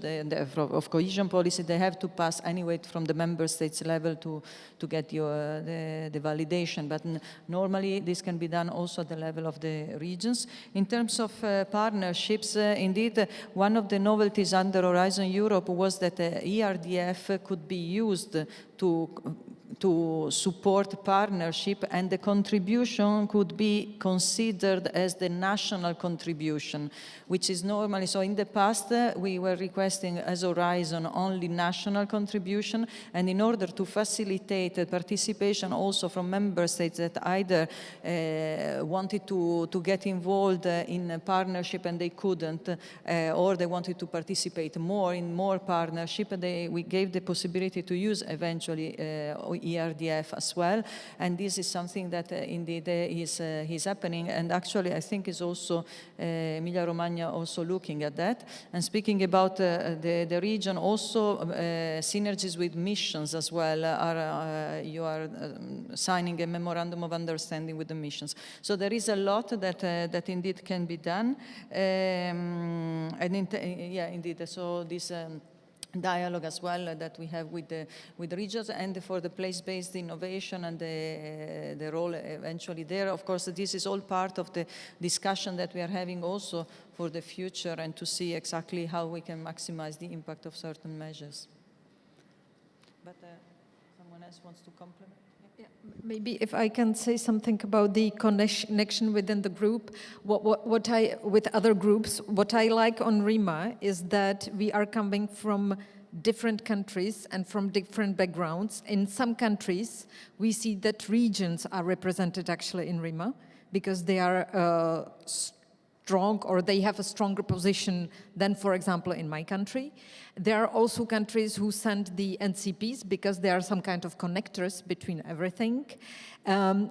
of cohesion policy, they have to pass anyway from the member states level to get the validation. But normally this can be done also at the level of the regions. In terms of partnerships, indeed, one of the novelties under Horizon Europe was that ERDF could be used to support partnership, and the contribution could be considered as the national contribution, which is normally, so in the past we were requesting as Horizon only national contribution, and in order to facilitate participation also from member states that either wanted to get involved in a partnership and they couldn't, or they wanted to participate more in more partnership, we gave the possibility to use eventually ERDF as well, and this is something that indeed is happening, and actually I think is also Emilia-Romagna also looking at that. And speaking about the region, also synergies with missions as well you are signing a memorandum of understanding with the missions. So there is a lot that indeed can be done, and yeah, indeed. So this. Dialogue as well that we have with the regions, and for the place-based innovation and the role eventually there. Of course, this is all part of the discussion that we are having also for the future, and to see exactly how we can maximize the impact of certain measures. But someone else wants to complement? Yeah, maybe if I can say something about the connection within the group, with other groups, what I like on RIMA is that we are coming from different countries and from different backgrounds. In some countries, we see that regions are represented actually in RIMA because they are strong, or they have a stronger position than, for example, in my country. There are also countries who send the NCPs because there are some kind of connectors between everything.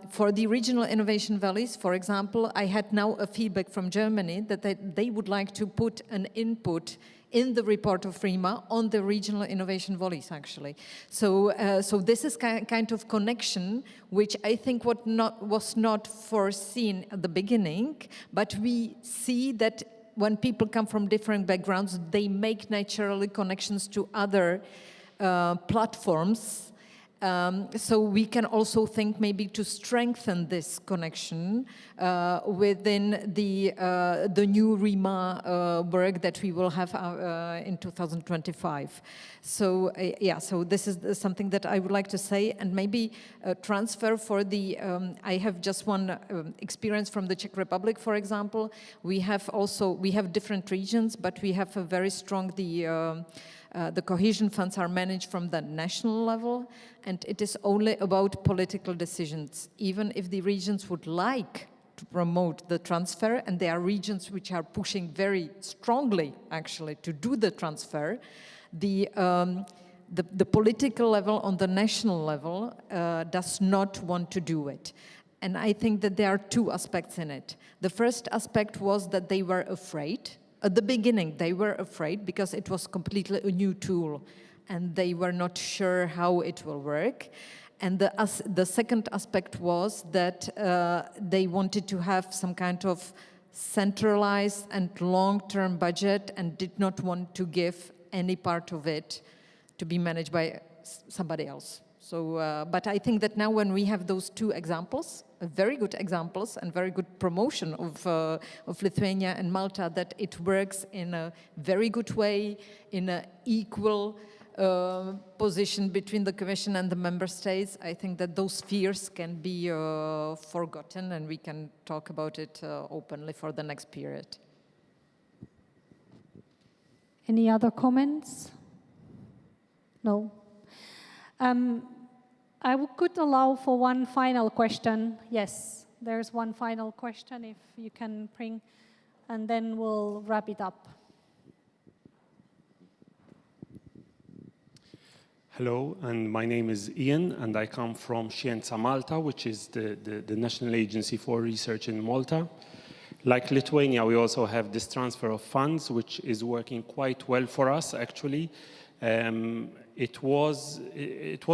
For the regional innovation valleys, for example, I had now a feedback from Germany that they would like to put an input in the report of RIMA on the regional innovation valleys, actually. So this is kind of connection, which I think was not foreseen at the beginning, but we see that when people come from different backgrounds, they make naturally connections to other platforms. So we can also think maybe to strengthen this connection within the new RIMA work that we will have in 2025. So yeah, so this is something that I would like to say, and maybe transfer for the. I have just one experience from the Czech Republic, for example. We have different regions, but we have a very strong the cohesion funds are managed from the national level, and it is only about political decisions. Even if the regions would like to promote the transfer, and there are regions which are pushing very strongly, actually, to do the transfer, the political level on the national level does not want to do it. And I think that there are two aspects in it. The first aspect was that they were afraid. At the beginning, they were afraid because it was completely a new tool and they were not sure how it will work. And the second aspect was that they wanted to have some kind of centralized and long-term budget and did not want to give any part of it to be managed by somebody else. So, but I think that now when we have those two examples, very good examples and very good promotion of Lithuania and Malta, that it works in a very good way, in an equal position between the Commission and the Member States, I think that those fears can be forgotten, and we can talk about it openly for the next period. Any other comments? No. I could allow for one final question. Yes, there's one final question if you can bring, and then we'll wrap it up. Hello, and my name is Ian, and I come from Scienza Malta, which is the National Agency for Research in Malta. Like Lithuania, we also have this transfer of funds, which is working quite well for us, actually. It was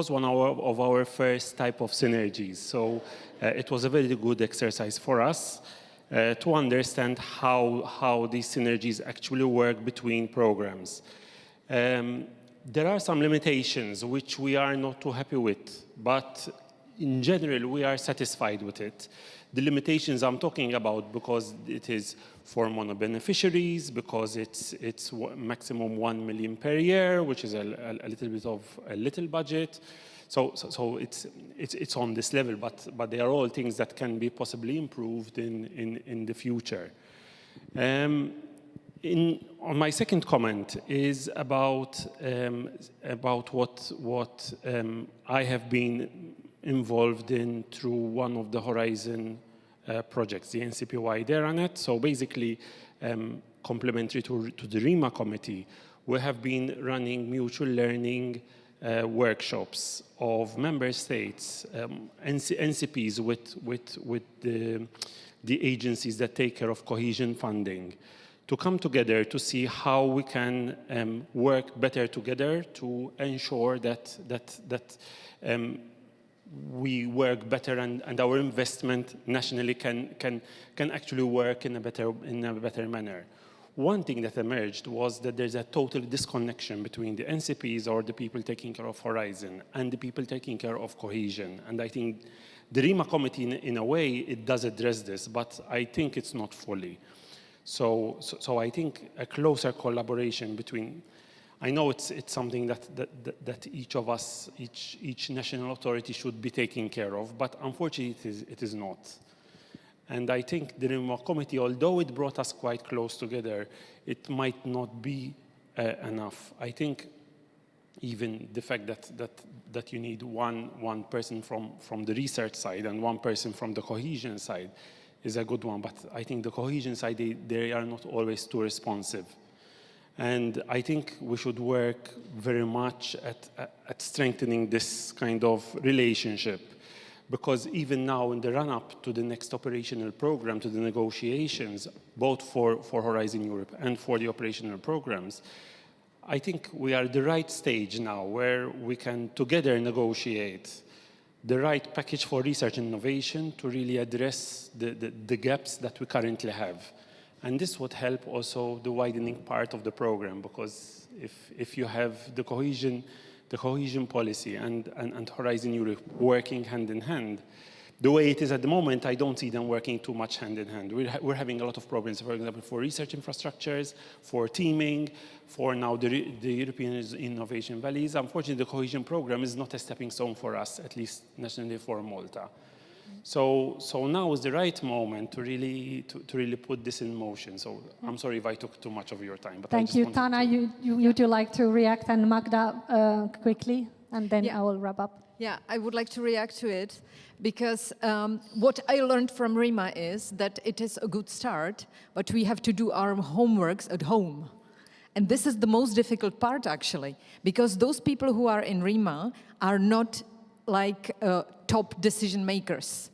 one of our first type of synergies, so it was a very good exercise for us to understand how these synergies actually work between programs. There are some limitations which we are not too happy with, but in general we are satisfied with it. The limitations I'm talking about, because it is for mono-beneficiaries, because it's maximum 1 million per year, which is a little bit of a little budget. So it's on this level, but they are all things that can be possibly improved in the future. On my second comment is about what I have been involved in through one of the Horizon projects, the NCP-wide ERRIN. So basically, complementary to the RIMA committee, we have been running mutual learning workshops of member states, NCPs with the agencies that take care of cohesion funding, to come together to see how we can work better together to ensure that we work better and our investment nationally can actually work in a better manner. One thing that emerged was that there's a total disconnection between the NCPs, or the people taking care of Horizon, and the people taking care of cohesion. And I think the RIMA committee, in a way, it does address this, but I think it's not fully. So I think a closer collaboration between, I know it's something that each of us, each national authority should be taking care of, but unfortunately it is not. And I think the RIMA committee, although it brought us quite close together, it might not be enough. I think even the fact that you need one person from the research side and one person from the cohesion side is a good one, but I think the cohesion side, they are not always too responsive. And I think we should work very much at strengthening this kind of relationship, because even now in the run-up to the next operational program, to the negotiations, both for Horizon Europe and for the operational programs, I think we are at the right stage now where we can together negotiate the right package for research and innovation to really address the gaps that we currently have. And this would help also the widening part of the program, because if you have the cohesion policy and Horizon Europe working hand in hand, the way it is at the moment, I don't see them working too much hand in hand. We're having a lot of problems, for example, for research infrastructures, for teaming, for now the European Innovation Valleys. Unfortunately, the cohesion program is not a stepping stone for us, at least nationally for Malta. So now is the right moment to really put this in motion. So I'm sorry if I took too much of your time. But Thank you, Táňa. Would you like to react, and Magda quickly, and then I will wrap up. Yeah, I would like to react to it, because what I learned from RIMA is that it is a good start, but we have to do our homeworks at home. And this is the most difficult part, actually, because those people who are in RIMA are not like top decision makers.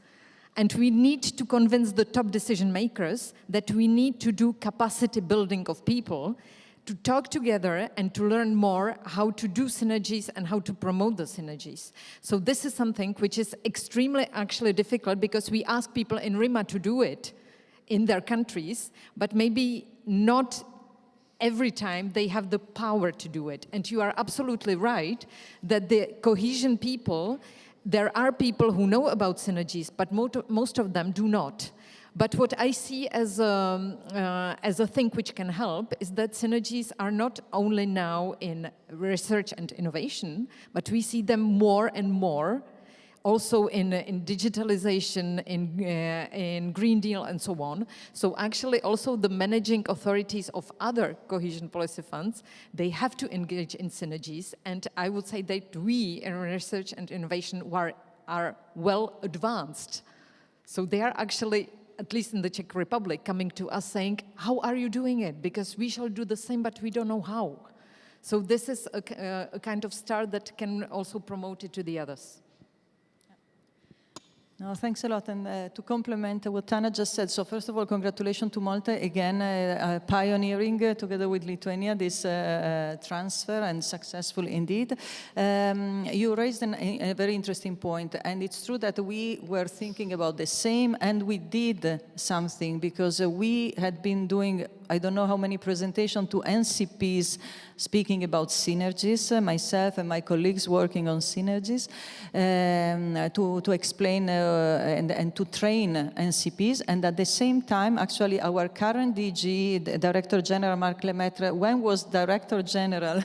And we need to convince the top decision makers that we need to do capacity building of people, to talk together and to learn more how to do synergies and how to promote the synergies. So this is something which is extremely actually difficult, because we ask people in RIMA to do it in their countries, but maybe not every time they have the power to do it. And you are absolutely right that the cohesion people, there are people who know about synergies, but most of them do not. But what I see as a thing which can help is that synergies are not only now in research and innovation, but we see them more and more also in digitalization, in Green Deal and so on. So actually also the managing authorities of other cohesion policy funds, they have to engage in synergies. And I would say that we in research and innovation are well advanced. So they are actually, at least in the Czech Republic, coming to us saying, how are you doing it? Because we shall do the same, but we don't know how. So this is a kind of start that can also promote it to the others. No, thanks a lot. And to complement what Táňa just said, so first of all, congratulations to Malta, again, pioneering together with Lithuania this transfer, and successful indeed. You raised a very interesting point, and it's true that we were thinking about the same, and we did something, because we had been doing, I don't know how many presentations to NCPs speaking about synergies, myself and my colleagues working on synergies, to explain and to train NCPs. And at the same time, actually, our current DG, Director General Marc Lemaitre, when was Director General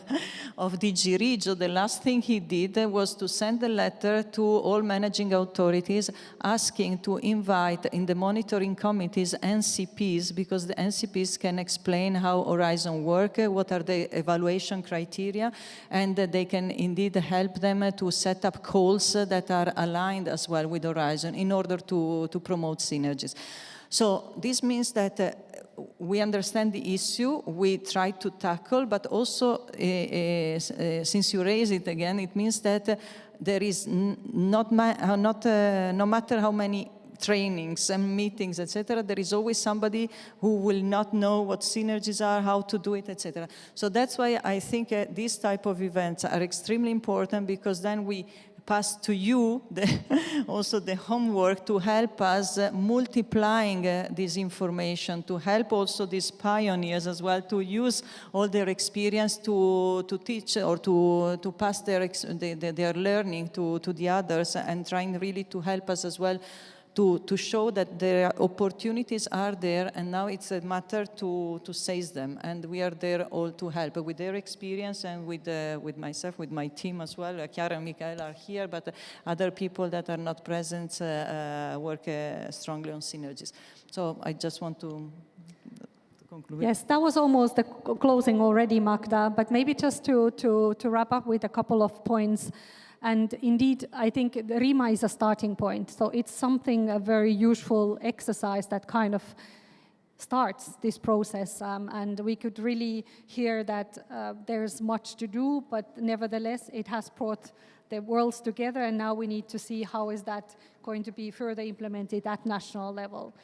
of DG Regio, the last thing he did was to send a letter to all managing authorities asking to invite in the monitoring committees NCPs, because the NCPs can explain how Horizon work, what are the evaluation criteria, and they can indeed help them to set up calls that are aligned as well with Horizon in order to promote synergies. So this means that we understand the issue, we try to tackle, but also, since you raise it again, it means that there is no matter how many trainings and meetings, etc., there is always somebody who will not know what synergies are, how to do it, etc. So that's why I think these type of events are extremely important, because then we pass to you also the homework to help us multiplying this information, to help also these pioneers as well to use all their experience to teach or to pass their learning to the others, and trying really to help us as well to show that the opportunities are there, and now it's a matter to seize them, and we are there all to help with their experience, and with myself, with my team as well. Chiara and Michael are here, but other people that are not present work strongly on synergies. So I just want to conclude. Yes, that was almost the closing already, Magda, but maybe just to wrap up with a couple of points. And indeed, I think the RIMA is a starting point. So it's something, a very useful exercise that kind of starts this process. And we could really hear that there's much to do, but nevertheless, it has brought the worlds together. And now we need to see how is that going to be further implemented at national level.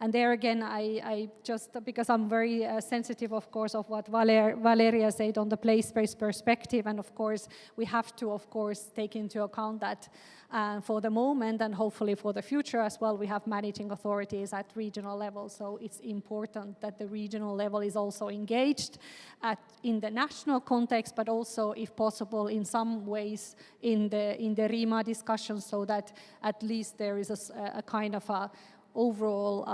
And there again, I just, because I'm very sensitive, of course, of what Valeria said on the place-based perspective, and of course, we have to, of course, take into account that for the moment, and hopefully for the future as well, we have managing authorities at regional level. So it's important that the regional level is also engaged in the national context, but also, if possible, in some ways in the RIMA discussion, so that at least there is a kind of a overall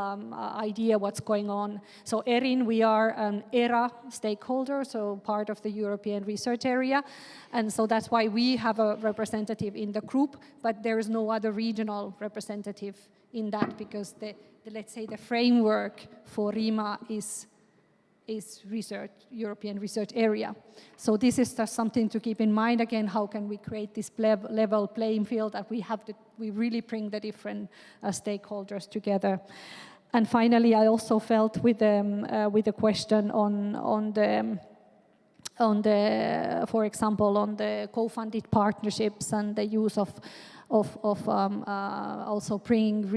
idea what's going on. So ERRIN, we are an ERA stakeholder, so part of the European research area. And so that's why we have a representative in the group, but there is no other regional representative in that, because let's say the framework for RIMA is research, European research area. So this is just something to keep in mind. Again, how can we create this level playing field that we really bring the different stakeholders together. And finally, I also felt with the question on the, for example, on the co-funded partnerships and the use of also bringing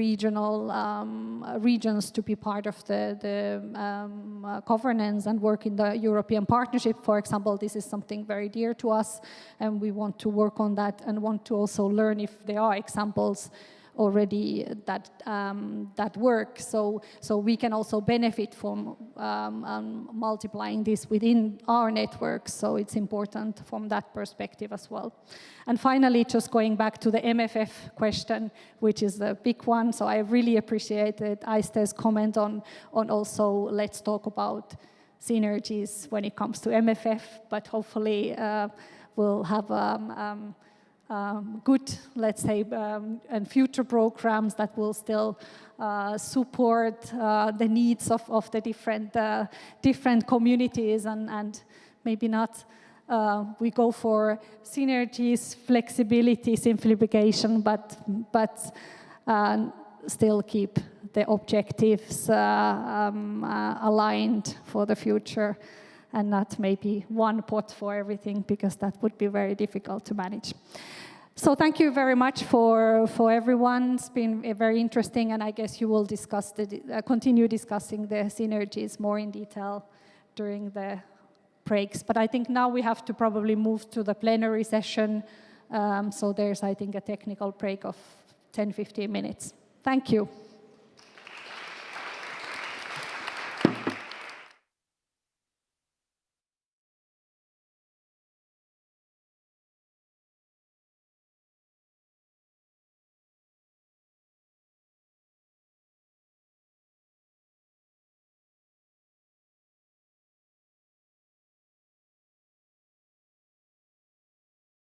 regions to be part of the governance and work in the European partnership, for example. This is something very dear to us, and we want to work on that and want to also learn if there are examples already that work. So we can also benefit from multiplying this within our networks. So it's important from that perspective as well. And finally, just going back to the MFF question, which is the big one. So I really appreciated Aisté's comment on also let's talk about synergies when it comes to MFF, but hopefully we'll have good, let's say, and future programs that will still support the needs of the different communities, and maybe not we go for synergies, flexibility, simplification, but still keep the objectives aligned for the future, and not maybe one pot for everything, because that would be very difficult to manage. So thank you very much for everyone. It's been very interesting, and I guess you will discuss continue discussing the synergies more in detail during the breaks. But I think now we have to probably move to the plenary session. So there's, I think, a technical break of 10-15 minutes. Thank you.